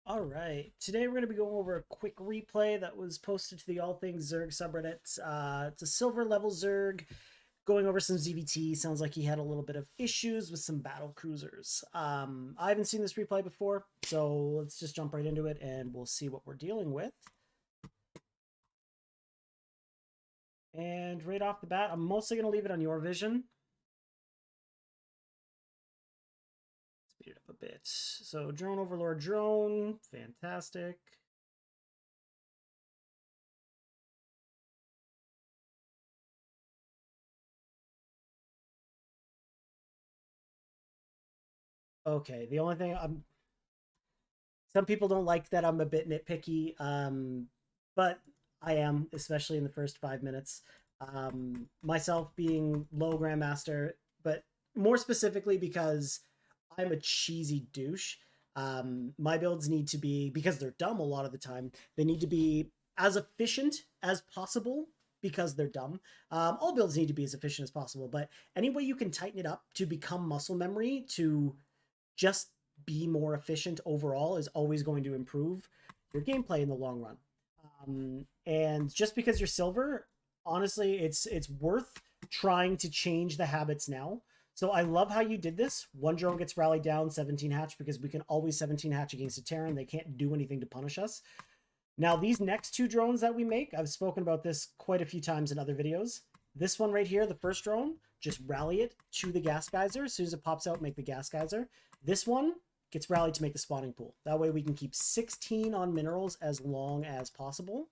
All right. Today we're going to be going over a quick replay that was posted to the All Things Zerg subreddit. It's a silver level Zerg going over some ZvT. Sounds like he had a little bit of issues with some battle cruisers. I haven't seen this replay before, so let's just jump right into it and we'll see what we're dealing with. And right off the bat, I'm mostly going to leave it on your vision. Speed it up a bit. So drone overlord drone, fantastic. Okay, the only thing some people don't like that I'm a bit nitpicky, but I am, especially in the first 5 minutes. Myself being low grandmaster, but more specifically because I'm a cheesy douche. My builds need to be, because they're dumb a lot of the time, they need to be as efficient as possible because they're dumb. All builds need to be as efficient as possible, but any way you can tighten it up to become muscle memory to just be more efficient overall is always going to improve your gameplay in the long run. And just because you're silver, honestly, it's worth trying to change the habits now. So I love how you did this. One drone gets rallied down, 17 hatch, because we can always 17 hatch against a Terran. They can't do anything to punish us. Now, these next two drones that we make, I've spoken about this quite a few times in other videos. This one right here, the first drone, just rally it to the gas geyser. As soon as it pops out, make the gas geyser. This one gets rallied to make the spawning pool. That way we can keep 16 on minerals as long as possible.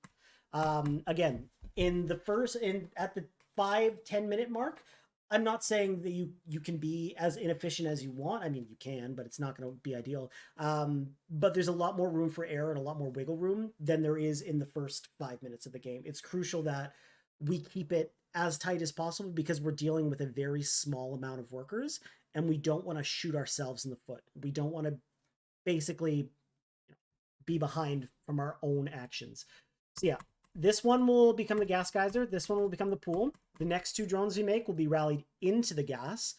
Again, at the 5-10 minute mark, I'm not saying that you can be as inefficient as you want. I mean, you can, but it's not going to be ideal. But there's a lot more room for error and a lot more wiggle room than there is in the first 5 minutes of the game. It's crucial that we keep it as tight as possible because we're dealing with a very small amount of workers and we don't want to shoot ourselves in the foot. We don't want to basically be behind from our own actions. So yeah, this one will become the gas geyser. This one will become the pool. The next two drones we make will be rallied into the gas.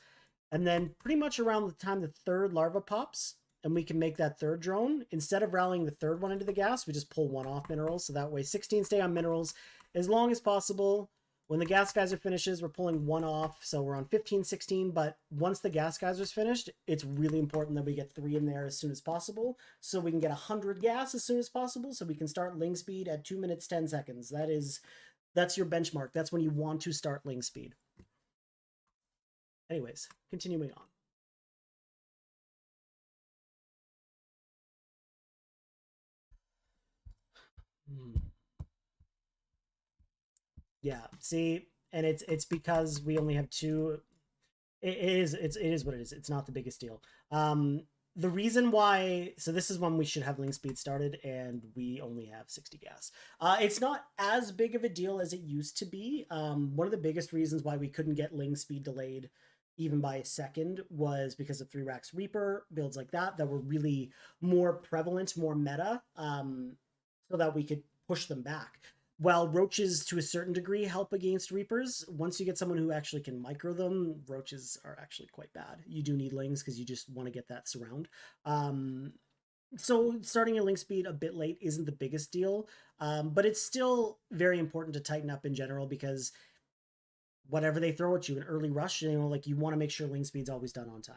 And then pretty much around the time the third larva pops and we can make that third drone, instead of rallying the third one into the gas, we just pull one off minerals. So that way 16 stay on minerals as long as possible. When the gas geyser finishes, we're pulling one off. So we're on 15, 16. But once the gas geyser's finished, it's really important that we get 3 in there as soon as possible. So we can get 100 gas as soon as possible. So we can start ling speed at 2 minutes, 10 seconds. That's your benchmark. That's when you want to start ling speed. Anyways, continuing on. Yeah, see, and it's because we only have two. It is what it is. It's not the biggest deal. The reason why, so this is when we should have ling speed started, and we only have 60 gas. It's not as big of a deal as it used to be. One of the biggest reasons why we couldn't get ling speed delayed even by a second was because of 3-Rax Reaper builds like that were really more prevalent, more meta, so that we could push them back. While roaches to a certain degree help against reapers, once you get someone who actually can micro them, roaches are actually quite bad. You do need lings because you just want to get that surround. So starting your ling speed a bit late isn't the biggest deal, but it's still very important to tighten up in general because whatever they throw at you, an early rush, you want to make sure ling speed's always done on time.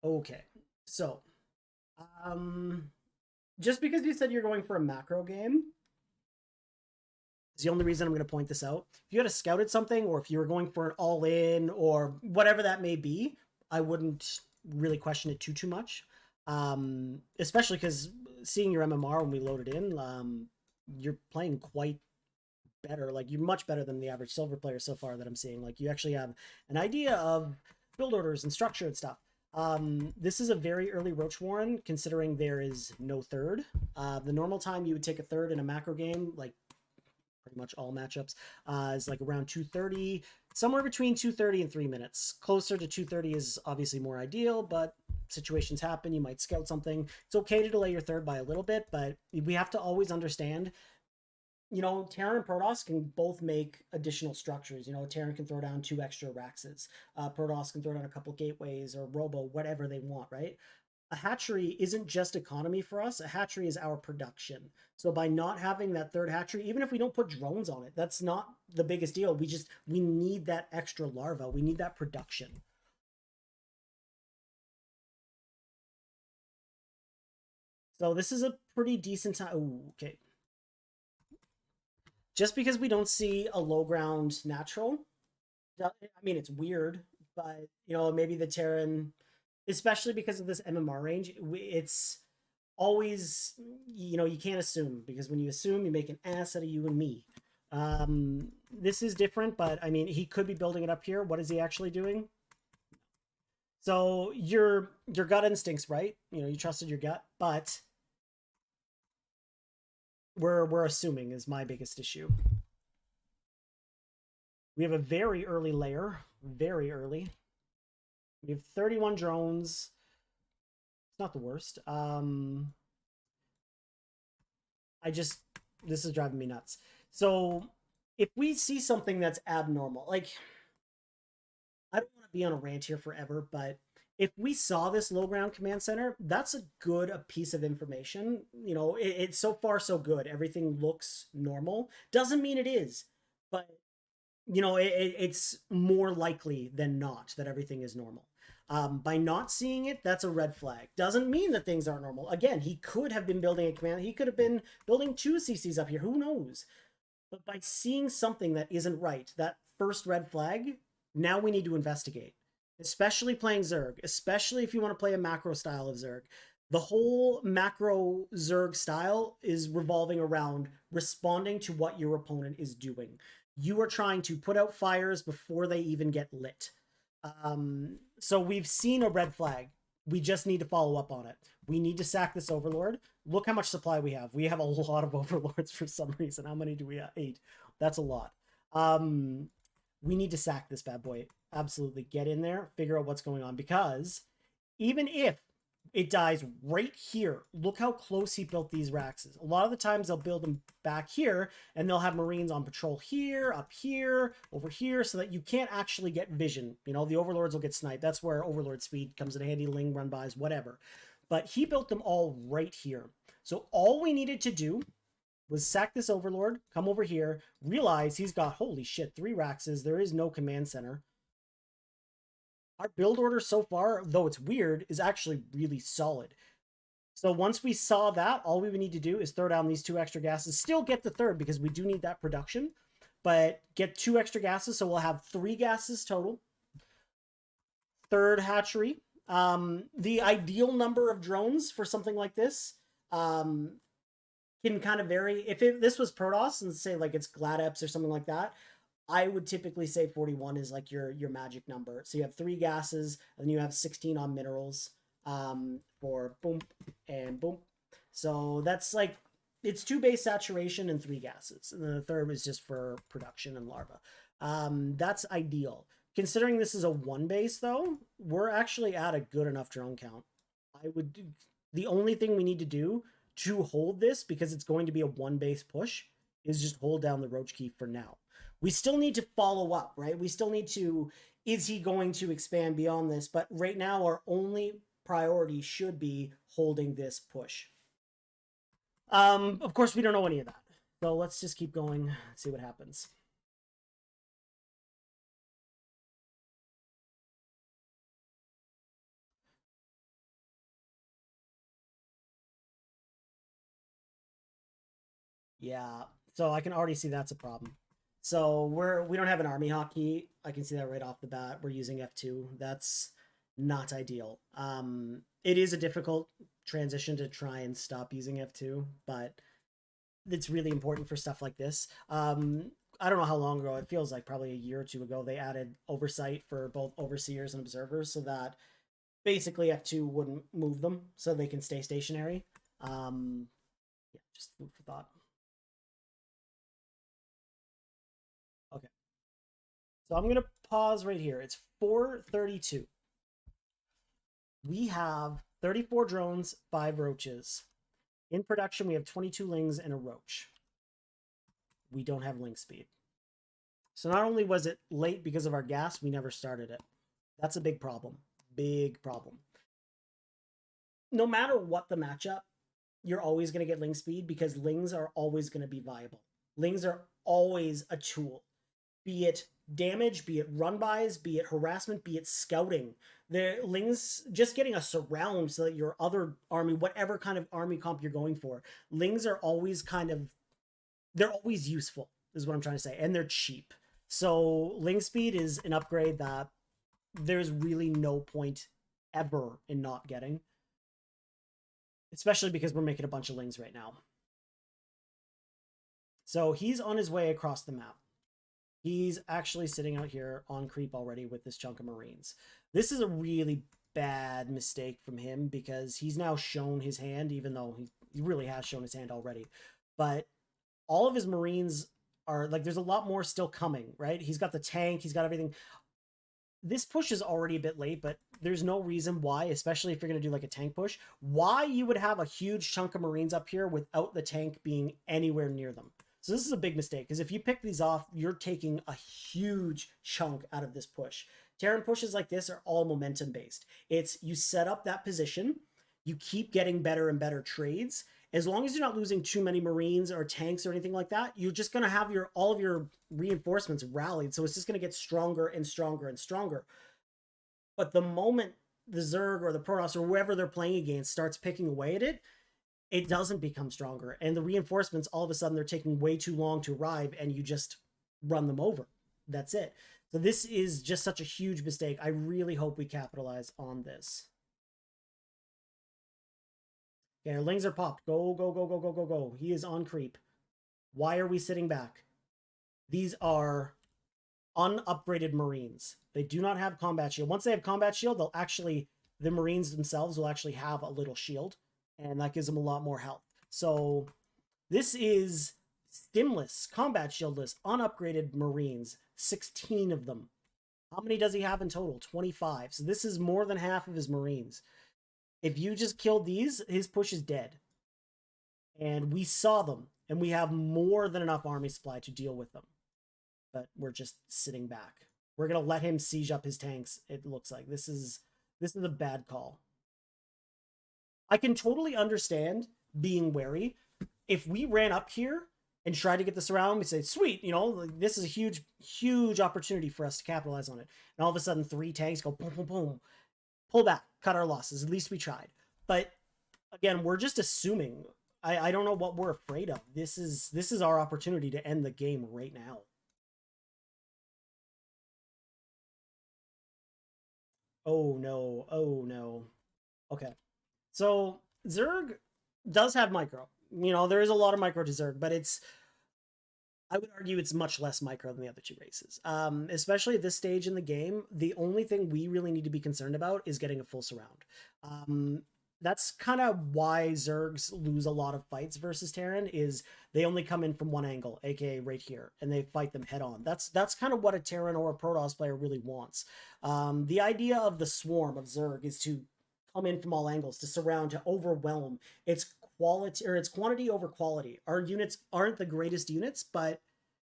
Okay, so just because you said you're going for a macro game is the only reason I'm going to point this out. If you had scouted something, or if you were going for an all-in, or whatever that may be, I wouldn't really question it too much. Especially because seeing your MMR when we loaded in, you're playing quite better. Like, you're much better than the average silver player so far that I'm seeing. Like, you actually have an idea of build orders and structure and stuff. This is a very early Roach Warren, considering there is no third. The normal time you would take a third in a macro game, like pretty much all matchups, is like around 2:30, somewhere between 2:30 and 3 minutes. Closer to 2:30 is obviously more ideal, but situations happen. You might scout something. It's okay to delay your third by a little bit, but we have to always understand you know, Terran and Protoss can both make additional structures. You know, Terran can throw down 2 extra Raxes. Protoss can throw down a couple gateways or Robo, whatever they want, right? A hatchery isn't just economy for us. A hatchery is our production. So by not having that third hatchery, even if we don't put drones on it, that's not the biggest deal. We need that extra larva. We need that production. So this is a pretty decent time. Ooh, okay. Just because we don't see a low ground natural, I mean, it's weird, but you know, maybe the Terran, especially because of this MMR range, it's always, you know, you can't assume, because when you assume, you make an ass out of you and me. This is different, but I mean, he could be building it up here. What is he actually doing? So your gut instincts, right? You know, you trusted your gut, but we're assuming is my biggest issue. We have a very early layer, very early. We have 31 drones. It's not the worst. This is driving me nuts. So if we see something that's abnormal, like, I don't want to be on a rant here forever, but if we saw this low ground command center, that's a good piece of information. You know, it's so far so good. Everything looks normal. Doesn't mean it is, but you know, it's more likely than not that everything is normal. By not seeing it, that's a red flag. Doesn't mean that things aren't normal. Again, he could have been building a command. He could have been building 2 CCs up here. Who knows? But by seeing something that isn't right, that first red flag, now we need to investigate. Especially playing Zerg, especially if you want to play a macro style of Zerg. The whole macro Zerg style is revolving around responding to what your opponent is doing. You are trying to put out fires before they even get lit. So we've seen a red flag. We just need to follow up on it. We need to sack this overlord. Look how much supply we have. We have a lot of overlords for some reason. How many do we have? 8. That's a lot. We need to sack this bad boy. Absolutely. Get in there, figure out what's going on, because even if it dies right here, look how close he built these Raxes. A lot of the times they'll build them back here, and they'll have Marines on patrol here, up here, over here, so that you can't actually get vision. You know, the Overlords will get sniped. That's where Overlord speed comes in handy, Ling, run-bys, whatever. But he built them all right here. So all we needed to do was sack this Overlord, come over here, realize he's got, holy shit, 3 Raxes. There is no command center. Our build order so far, though it's weird, is actually really solid. So once we saw that, all we would need to do is throw down these 2 extra gases. Still get the third, because we do need that production. But get 2 extra gases, so we'll have 3 gases total. Third hatchery. The ideal number of drones for something like this can kind of vary. If this was Protoss and say like it's GladEps or something like that, I would typically say 41 is like your magic number. So you have 3 gases, and you have 16 on minerals for boom and boom. So that's like, it's 2 base saturation and 3 gases. And then the third is just for production and larva. That's ideal. Considering this is a 1 base though, we're actually at a good enough drone count. The only thing we need to do to hold this, because it's going to be a 1 base push, is just hold down the roach key for now. We still need to follow up, right? We still need to, is he going to expand beyond this? But right now, our only priority should be holding this push. Of course, we don't know any of that. So let's just keep going, see what happens. Yeah, so I can already see that's a problem. So we don't have an army hotkey. I can see that right off the bat. We're using F2. That's not ideal. It is a difficult transition to try and stop using F2, but it's really important for stuff like this. I don't know how long ago. It feels like probably a year or 2 ago they added oversight for both overseers and observers, so that basically F2 wouldn't move them, so they can stay stationary. Yeah, just food for thought. Okay. So I'm going to pause right here. It's 4:32. We have 34 drones, 5 roaches. In production, we have 22 lings and a roach. we don't have link speed. So not only was it late because of our gas, we never started it. That's a big problem. Big problem. No matter what the matchup, you're always going to get ling speed because lings are always going to be viable. Lings are always a tool, be it damage, be it run bys, be it harassment, be it scouting. The lings just getting a surround so that your other army, whatever kind of army comp you're going for, lings are always they're always useful, is what I'm trying to say, and they're cheap. So ling speed is an upgrade that there's really no point ever in not getting, especially because we're making a bunch of lings right now. So he's on his way across the map. He's actually sitting out here on creep already with this chunk of Marines. This is a really bad mistake from him because he's now shown his hand, even though he really has shown his hand already. But all of his Marines are like, there's a lot more still coming, right? He's got the tank, he's got everything. This push is already a bit late, but there's no reason why, especially if you're going to do like a tank push, why you would have a huge chunk of Marines up here without the tank being anywhere near them. So this is a big mistake, because if you pick these off, you're taking a huge chunk out of this push. Terran pushes like this are all momentum based. It's you set up that position, you keep getting better and better trades. As long as you're not losing too many Marines or tanks or anything like that, you're just going to have all of your reinforcements rallied. So it's just going to get stronger and stronger and stronger. But the moment the Zerg or the Protoss or whoever they're playing against starts picking away at it, it doesn't become stronger. And the reinforcements, all of a sudden, they're taking way too long to arrive, and you just run them over. That's it. So this is just such a huge mistake. I really hope we capitalize on this. Okay, our lings are popped. Go, go, go, go, go, go, go. He is on creep. Why are we sitting back? These are unupgraded Marines. They do not have combat shield. Once they have combat shield, the Marines themselves will actually have a little shield, and that gives them a lot more health. So this is stimless, combat shieldless, unupgraded Marines. 16 of them. How many does he have in total? 25. So this is more than half of his Marines. If you just killed these, his push is dead. And we saw them, and we have more than enough army supply to deal with them. But we're just sitting back. We're going to let him siege up his tanks, it looks like. This is a bad call. I can totally understand being wary. If we ran up here and tried to get this around, we say, sweet, this is a huge, huge opportunity for us to capitalize on it. And all of a sudden, 3 tanks go boom, boom, boom. Pull back, cut our losses. At least we tried. But again, we're just assuming. I don't know what we're afraid of. This is our opportunity to end the game right now. Oh no. Oh no. Okay. So Zerg does have micro. There is a lot of micro to Zerg, but I would argue it's much less micro than the other 2 races. Especially at this stage in the game, the only thing we really need to be concerned about is getting a full surround. That's kind of why Zergs lose a lot of fights versus Terran, is they only come in from one angle, aka right here, and they fight them head on. That's kind of what a Terran or a Protoss player really wants. The idea of the swarm of Zerg is to come in from all angles, to surround, to overwhelm. It's quantity over quality. Our units aren't the greatest units, but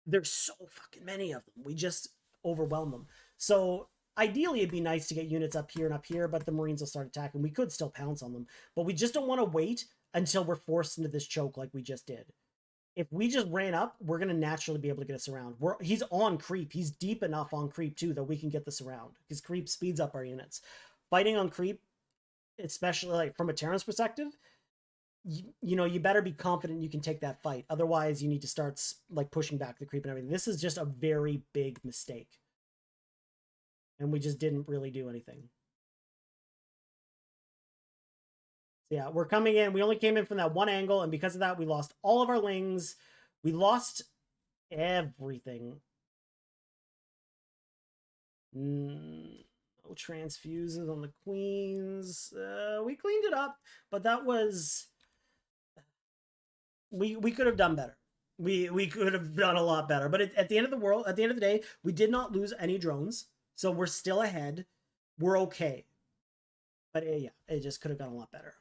there's so fucking many of them. We just overwhelm them. So ideally, it'd be nice to get units up here and up here, but the Marines will start attacking. We could still pounce on them, but we just don't want to wait until we're forced into this choke like we just did. If we just ran up, we're going to naturally be able to get us around. He's on creep. He's deep enough on creep, too, that we can get this around, because creep speeds up our units. Fighting on creep, especially like from a Terran's perspective, you better be confident you can take that fight. Otherwise, you need to start like pushing back the creep and everything. This is just a very big mistake. And we just didn't really do anything. So yeah, we're coming in. We only came in from that one angle, and because of that, we lost all of our lings. We lost everything. No transfuses on the queens. We cleaned it up, but that was... We could have done better. We could have done a lot better. But at the end of the day, we did not lose any drones. So we're still ahead. We're okay. But yeah, it just could have gone a lot better.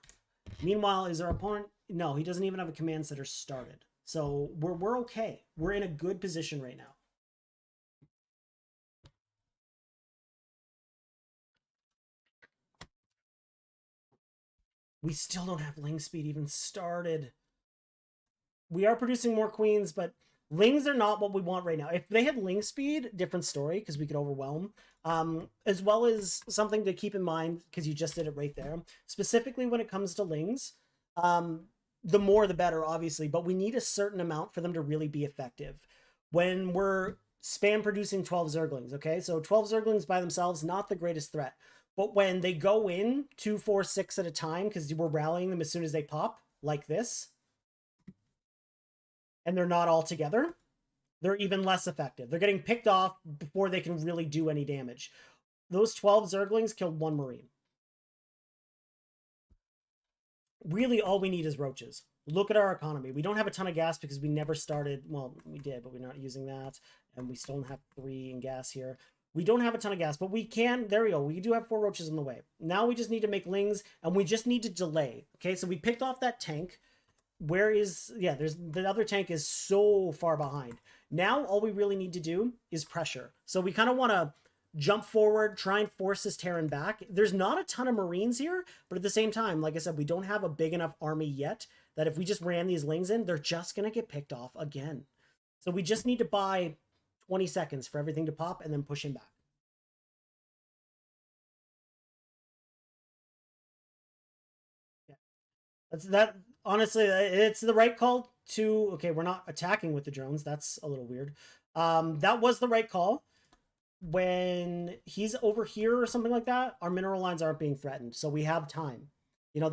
Meanwhile, is our opponent... No, he doesn't even have a command center started. So we're okay. We're in a good position right now. We still don't have Ling speed even started. We are producing more queens, but Lings are not what we want right now. If they had Ling speed, different story, because we could overwhelm. As well as something to keep in mind, because you just did it right there. Specifically when it comes to Lings, the more the better, obviously, but we need a certain amount for them to really be effective. When we're spam producing 12 Zerglings, okay? So 12 Zerglings by themselves, not the greatest threat. But when they go in 2, 4, 6 at a time, because we're rallying them as soon as they pop, like this, and they're not all together, they're even less effective. They're getting picked off before they can really do any damage. Those 12 Zerglings killed 1 Marine. Really, all we need is roaches. Look at our economy. We don't have a ton of gas because we never started. Well, we did, but we're not using that. And we still don't have 3 in gas here. We don't have a ton of gas, but we can. There we go. We do have 4 roaches in the way. Now we just need to make lings, and we just need to delay. Okay, so we picked off that tank. Where is, yeah, there's the other tank is so far behind. Now all we really need to do is pressure. So we kind of want to jump forward, try and force this Terran back. There's not a ton of Marines here, but at the same time, like I said, we don't have a big enough army yet that if we just ran these lings in, they're just going to get picked off again. So we just need to buy 20 seconds for everything to pop and then push him back. Yeah. That's that. Honestly, it's the right call to. Okay, we're not attacking with the drones. That's a little weird. That was the right call. When he's over here or something like that, our mineral lines aren't being threatened, so we have time. You know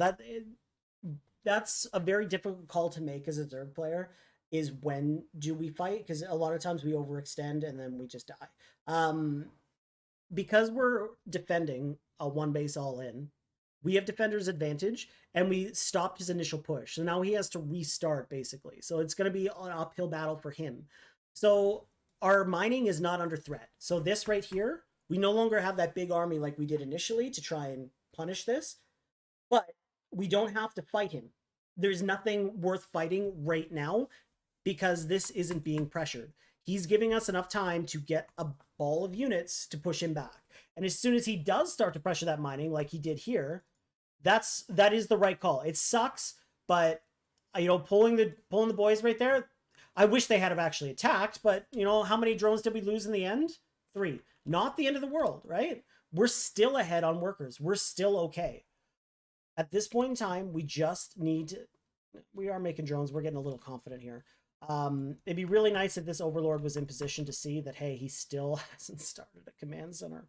that's a very difficult call to make as a Zerg player. Is when do we fight? Because a lot of times we overextend and then we just die. Because we're defending a 1 base all in, we have defender's advantage and we stopped his initial push. So now he has to restart basically. So it's going to be an uphill battle for him. So our mining is not under threat. So this right here, we no longer have that big army like we did initially to try and punish this, but we don't have to fight him. There's nothing worth fighting right now because this isn't being pressured. He's giving us enough time to get a ball of units to push him back. And as soon as he does start to pressure that mining like he did here, that is the right call. It sucks, but pulling the boys right there, I wish they had have actually attacked, but how many drones did we lose in the end? 3. Not the end of the world, right? We're still ahead on workers. We're still okay. At this point in time, we just need we are making drones. We're getting a little confident here. It'd be really nice if this overlord was in position to see that, hey, he still hasn't started a command center.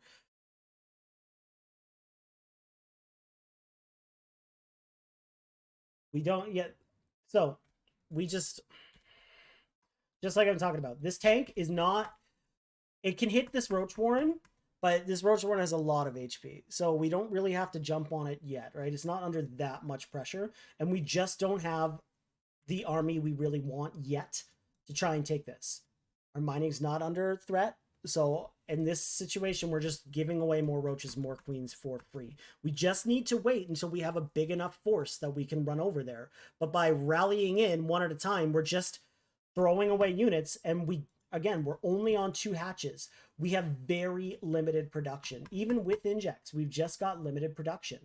We don't yet. So we just like I'm talking about, this tank is not, it can hit this Roach Warren, but this Roach Warren has a lot of HP. So we don't really have to jump on it yet, right? It's not under that much pressure. And we just don't have the army we really want yet to try and take this. Our mining's not under threat. So in this situation, we're just giving away more roaches, more queens for free. We just need to wait until we have a big enough force that we can run over there. But by rallying in one at a time, we're just throwing away units. And we're only on 2 hatches. We have very limited production. Even with injects, we've just got limited production.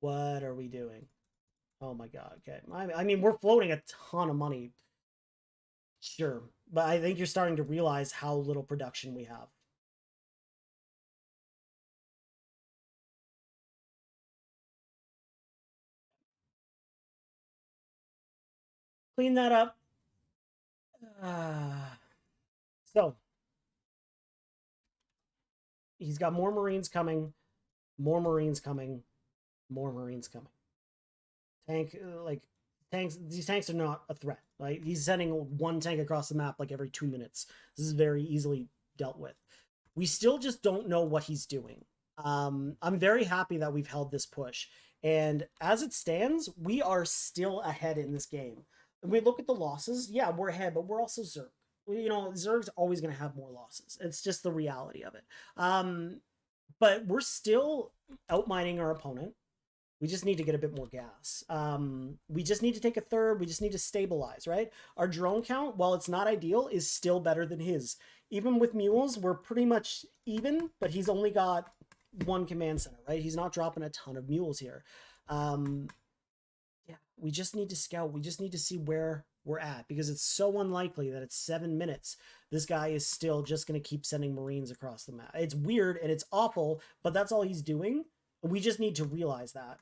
What are we doing? Oh my god. Okay. I mean, we're floating a ton of money. Sure. But I think you're starting to realize how little production we have. Clean that up. So, he's got more Marines coming, more Marines coming, more Marines coming. Tank, tanks, these tanks are not a threat. Right? He's sending 1 tank across the map like every 2 minutes. This is very easily dealt with. We still just don't know what he's doing. I'm very happy that we've held this push. And as it stands, we are still ahead in this game. When we look at the losses, yeah, we're ahead, but we're also Zerg. Zerg's always going to have more losses. It's just the reality of it. but we're still outmining our opponent. We just need to get a bit more gas. We just need to take a third. We just need to stabilize, right? Our drone count, while it's not ideal, is still better than his. Even with mules, we're pretty much even, but he's only got one command center, right? He's not dropping a ton of mules here. Um, yeah, we just need to scout. We just need to see where we're at because it's so unlikely that it's 7 minutes. This guy is still just going to keep sending Marines across the map. It's weird and it's awful, but that's all he's doing. We just need to realize that.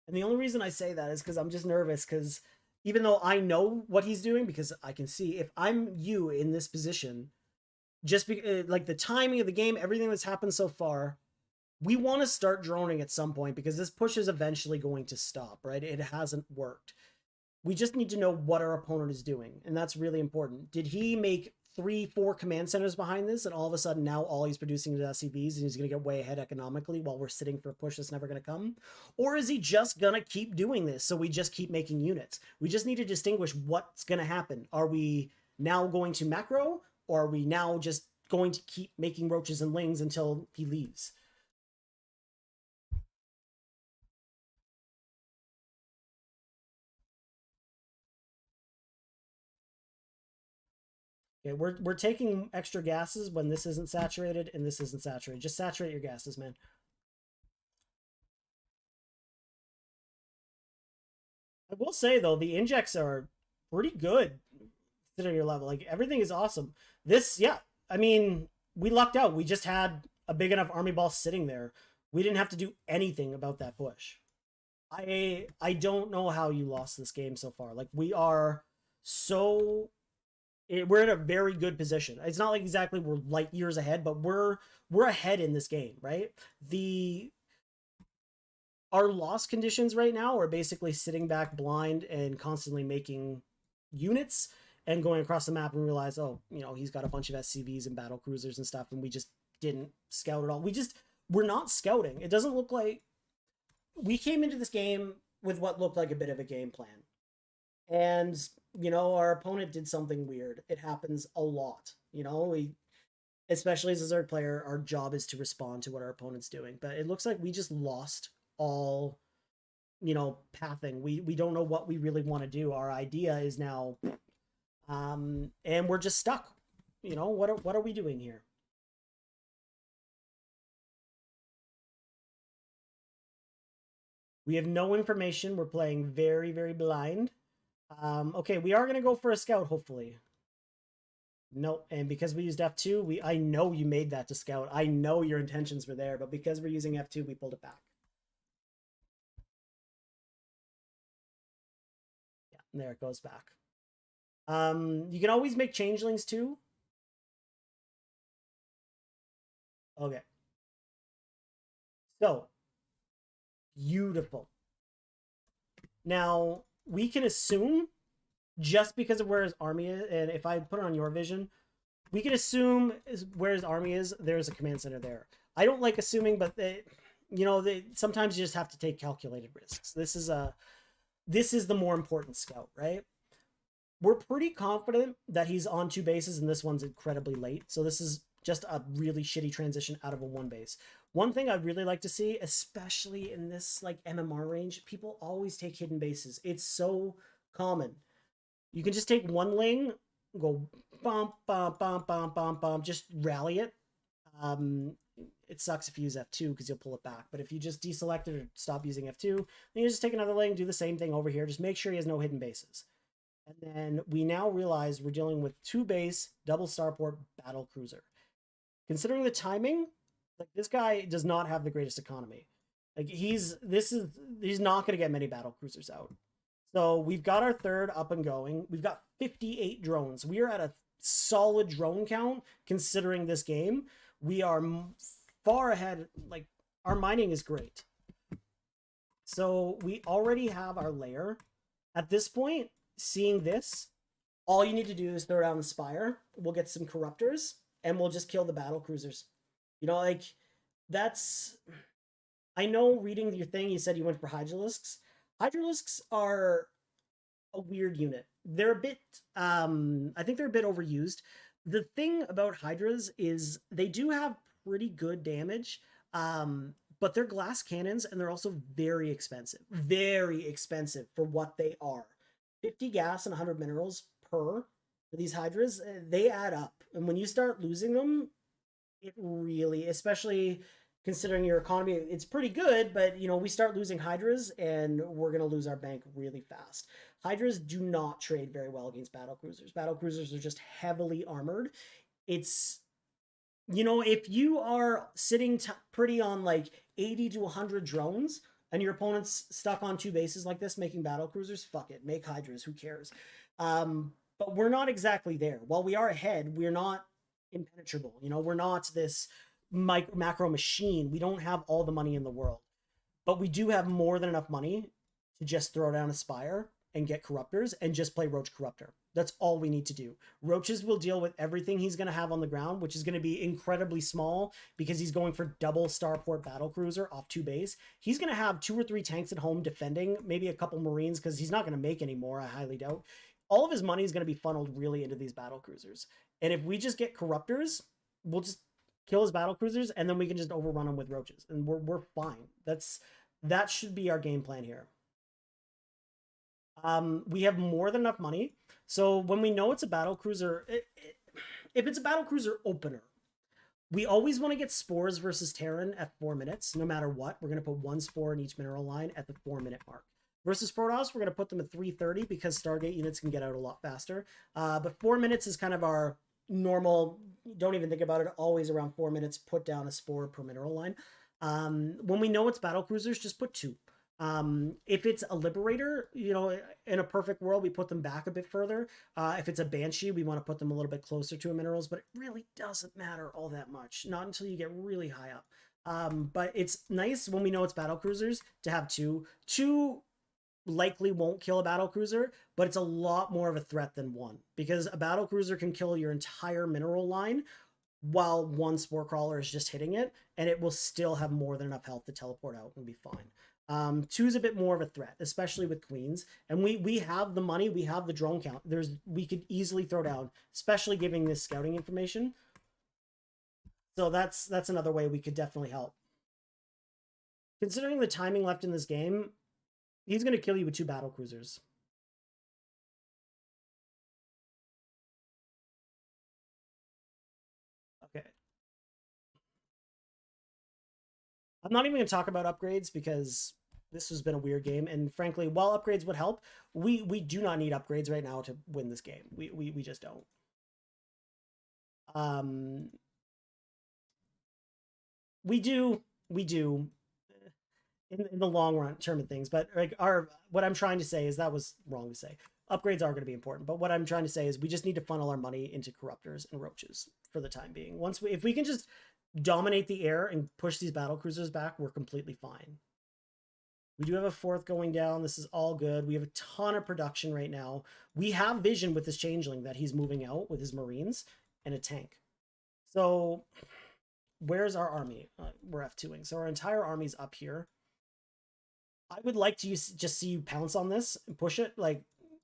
And the only reason I say that is because I'm just nervous because even though I know what he's doing, because I can see if I'm you in this position, like the timing of the game, everything that's happened so far, we want to start droning at some point because this push is eventually going to stop, right? It hasn't worked. We just need to know what our opponent is doing, and that's really important. Did he make 3, 4 command centers behind this, and all of a sudden now all he's producing is SCVs and he's going to get way ahead economically while we're sitting for a push that's never going to come? Or is he just going to keep doing this so we just keep making units? We just need to distinguish what's going to happen. Are we now going to macro, or are we now just going to keep making roaches and lings until he leaves? Okay, we're taking extra gases when this isn't saturated and this isn't saturated. Just saturate your gases, man. I will say though, the injects are pretty good considering your level. Like everything is awesome. This, yeah, I mean, we lucked out. We just had a big enough army ball sitting there. We didn't have to do anything about that push. I don't know how you lost this game so far. Like we are so we're in a very good position. It's not like exactly we're light years ahead, but we're ahead in this game, right? The Our loss conditions right now are basically sitting back blind and constantly making units and going across the map and realize, oh, he's got a bunch of SCVs and battle cruisers and stuff, and we just didn't scout at all. We're not scouting. It doesn't look like we came into this game with what looked like a bit of a game plan. And, our opponent did something weird. It happens a lot. Especially as a third player, our job is to respond to what our opponent's doing. But it looks like we just lost all pathing. We don't know what we really want to do. Our idea is now and we're just stuck. What are we doing here? We have no information. We're playing very, very blind. Okay, we are gonna go for a scout, hopefully. Nope, and because we used F2, I know you made that to scout. I know your intentions were there, but because we're using F2, we pulled it back. Yeah, and there it goes back. You can always make changelings too. Okay. So, beautiful. Now, we can assume just because of where his army is, and if I put it on your vision, we can assume where his army is, there's a command center there. I don't like assuming, but sometimes you just have to take calculated risks. This is the more important scout, right? We're pretty confident that he's on 2 bases, and this one's incredibly late. So this is just a really shitty transition out of a 1 base. One thing I'd really like to see, especially in this like MMR range, people always take hidden bases. It's so common. You can just take one lane, go bump, bump, bump, bump, bump, bump, just rally it. Um, it sucks if you use F2 because you'll pull it back. But if you just deselect it or stop using F2, then you just take another lane, do the same thing over here. Just make sure he has no hidden bases. And then we now realize we're dealing with 2 base, double starport, battle cruiser. Considering the timing, like this guy does not have the greatest economy. Like he's not going to get many battle cruisers out. So we've got our third up and going. We've got 58 drones. We are at a solid drone count considering this game. We are far ahead. Like our mining is great. So we already have our layer. At this point, seeing this, all you need to do is throw down the spire. We'll get some corruptors and we'll just kill the battle cruisers. Like that's. I know reading your thing, you said you went for hydralisks. Hydralisks are a weird unit. They're a bit I think they're a bit overused. The thing about Hydras is they do have pretty good damage. But they're glass cannons and they're also very expensive. Very expensive for what they are. 50 gas and 100 minerals per for these Hydras, they add up. And when you start losing them, it really, especially considering your economy, it's pretty good, but we start losing Hydras and we're going to lose our bank really fast. Hydras do not trade very well against battle cruisers. Battle cruisers are just heavily armored. It's if you are sitting pretty on like 80 to 100 drones and your opponent's stuck on two bases like this making battle cruisers, fuck it, make Hydras, who cares? But we're not exactly there. While we are ahead, we're not impenetrable. We're not this macro machine. We don't have all the money in the world, but we do have more than enough money to just throw down a Spire and get Corruptors and just play Roach Corruptor. That's all we need to do. Roaches will deal with everything he's going to have on the ground, which is going to be incredibly small because he's going for double Starport Battlecruiser off two base. He's going to have 2 or 3 tanks at home defending, maybe a couple Marines because he's not going to make any more, I highly doubt. All of his money is going to be funneled really into these Battlecruisers. And if we just get Corruptors, we'll just kill his Battlecruisers and then we can just overrun them with Roaches. And we're fine. That should be our game plan here. We have more than enough money. So when we know it's a battle cruiser, if it's a battle cruiser opener, we always want to get spores versus Terran at 4 minutes, no matter what. We're going to put 1 spore in each mineral line at the 4-minute mark. Versus Protoss, we're going to put them at 3:30 because Stargate units can get out a lot faster. But 4 minutes is kind of our normal, don't even think about it, always around 4 minutes, put down a spore per mineral line. When we know it's battle cruisers, just put 2. If it's a Liberator, in a perfect world, we put them back a bit further. If it's a Banshee, we want to put them a little bit closer to a minerals, but it really doesn't matter all that much. Not until you get really high up. But it's nice when we know it's battle cruisers to have 2. 2 likely won't kill a battle cruiser, but it's a lot more of a threat than 1 because a battle cruiser can kill your entire mineral line while 1 spore crawler is just hitting it, and it will still have more than enough health to teleport out and be fine. 2 is a bit more of a threat, especially with queens, and we have the money, we have the drone count. We could easily throw down, especially giving this scouting information. So that's another way we could definitely help. Considering the timing left in this game, he's going to kill you with 2 battle cruisers. Okay. I'm not even going to talk about upgrades because this has been a weird game. And frankly, while upgrades would help, we do not need upgrades right now to win this game. We just don't. We do in the long run term of things, but like what I'm trying to say is that was wrong to say. Upgrades are going to be important, but what I'm trying to say is we just need to funnel our money into Corruptors and Roaches for the time being. If we can just dominate the air and push these battle cruisers back, we're completely fine. We do have a 4th going down. This is all good. We have a ton of production right now. We have vision with this changeling that he's moving out with his Marines and a tank. So where's our army? We're F2ing. So our entire army's up here. I would like to just see you pounce on this and push it. Like,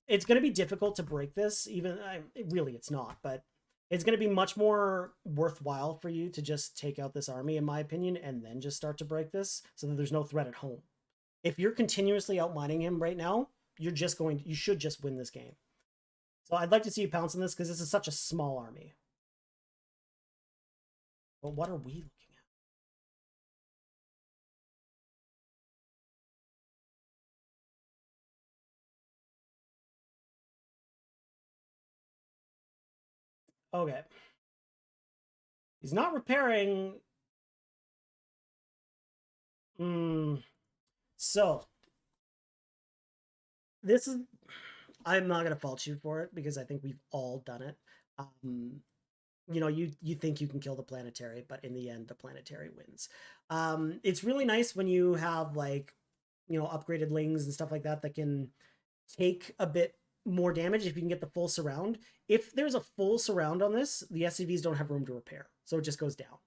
it's going to be difficult to break this. Really, it's not, but it's going to be much more worthwhile for you to just take out this army, in my opinion, and then just start to break this so that there's no threat at home. If you're continuously outmining him right now, you should just win this game. So I'd like to see you pounce on this because this is such a small army. But what are we looking at? Okay. He's not repairing. So this is, I'm not gonna fault you for it because I think we've all done it. You think you can kill the Planetary, but in the end, the Planetary wins. It's really nice when you have like, upgraded lings and stuff like that that can take a bit more damage if you can get the full surround. If there's a full surround on this, the SCVs don't have room to repair, so it just goes down.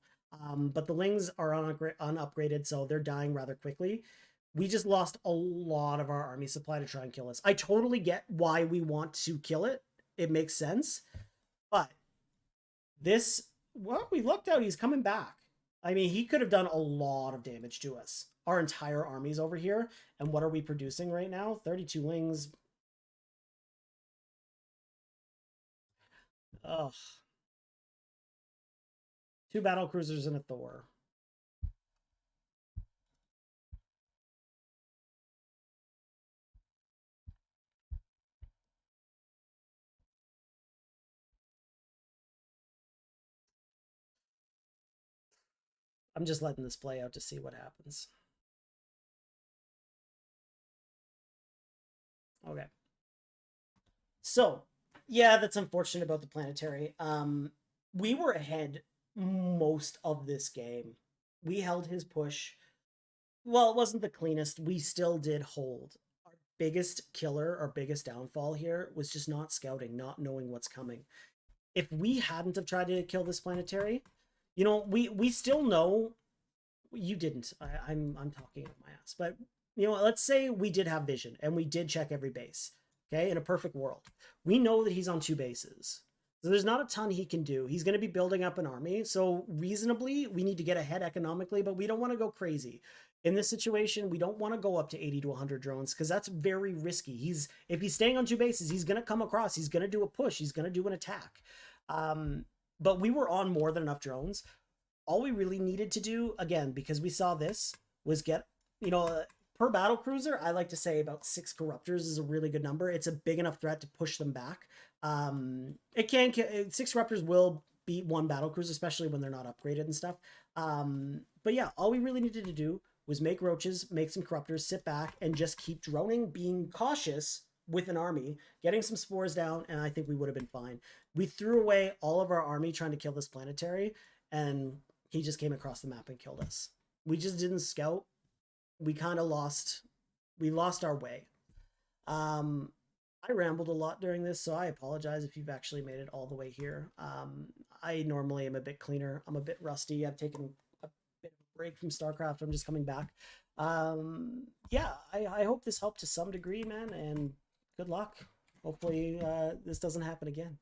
But the lings are unupgraded, so they're dying rather quickly. We just lost a lot of our army supply to try and kill us. I totally get why we want to kill it. It makes sense. But this, well, we looked out. He's coming back. I mean, he could have done a lot of damage to us. Our entire army's over here. And what are we producing right now? 32 wings. Ugh. 2 battle cruisers and a Thor. I'm just letting this play out to see what happens. Okay. So, yeah, that's unfortunate about the Planetary. We were ahead most of this game. We held his push. Well, it wasn't the cleanest. We still did hold. Our biggest killer, our biggest downfall here was just not scouting, not knowing what's coming. If we hadn't have tried to kill this Planetary, we still know you didn't. I'm talking out my ass. But let's say we did have vision and we did check every base. Okay, in a perfect world, we know that he's on 2 bases. So there's not a ton he can do. He's going to be building up an army. So reasonably, we need to get ahead economically, but we don't want to go crazy. In this situation, we don't want to go up to 80 to 100 drones because that's very risky. If he's staying on 2 bases, he's going to come across. He's going to do a push. He's going to do an attack. But we were on more than enough drones. All we really needed to do, again, because we saw this, was get, per battle cruiser, I like to say about 6 corruptors is a really good number. It's a big enough threat to push them back. 6 corruptors will beat 1 battle cruiser, especially when they're not upgraded and stuff. But yeah, all we really needed to do was make roaches, make some corruptors, sit back, and just keep droning, being cautious with an army, getting some spores down, and I think we would have been fine. We threw away all of our army trying to kill this Planetary, and he just came across the map and killed us. We just didn't scout. We kind of lost our way. I rambled a lot during this, so I apologize if you've actually made it all the way here. I normally am a bit cleaner. I'm a bit rusty. I've taken a bit of a break from StarCraft. I'm just coming back. Yeah, I hope this helped to some degree, man, and good luck. Hopefully this doesn't happen again.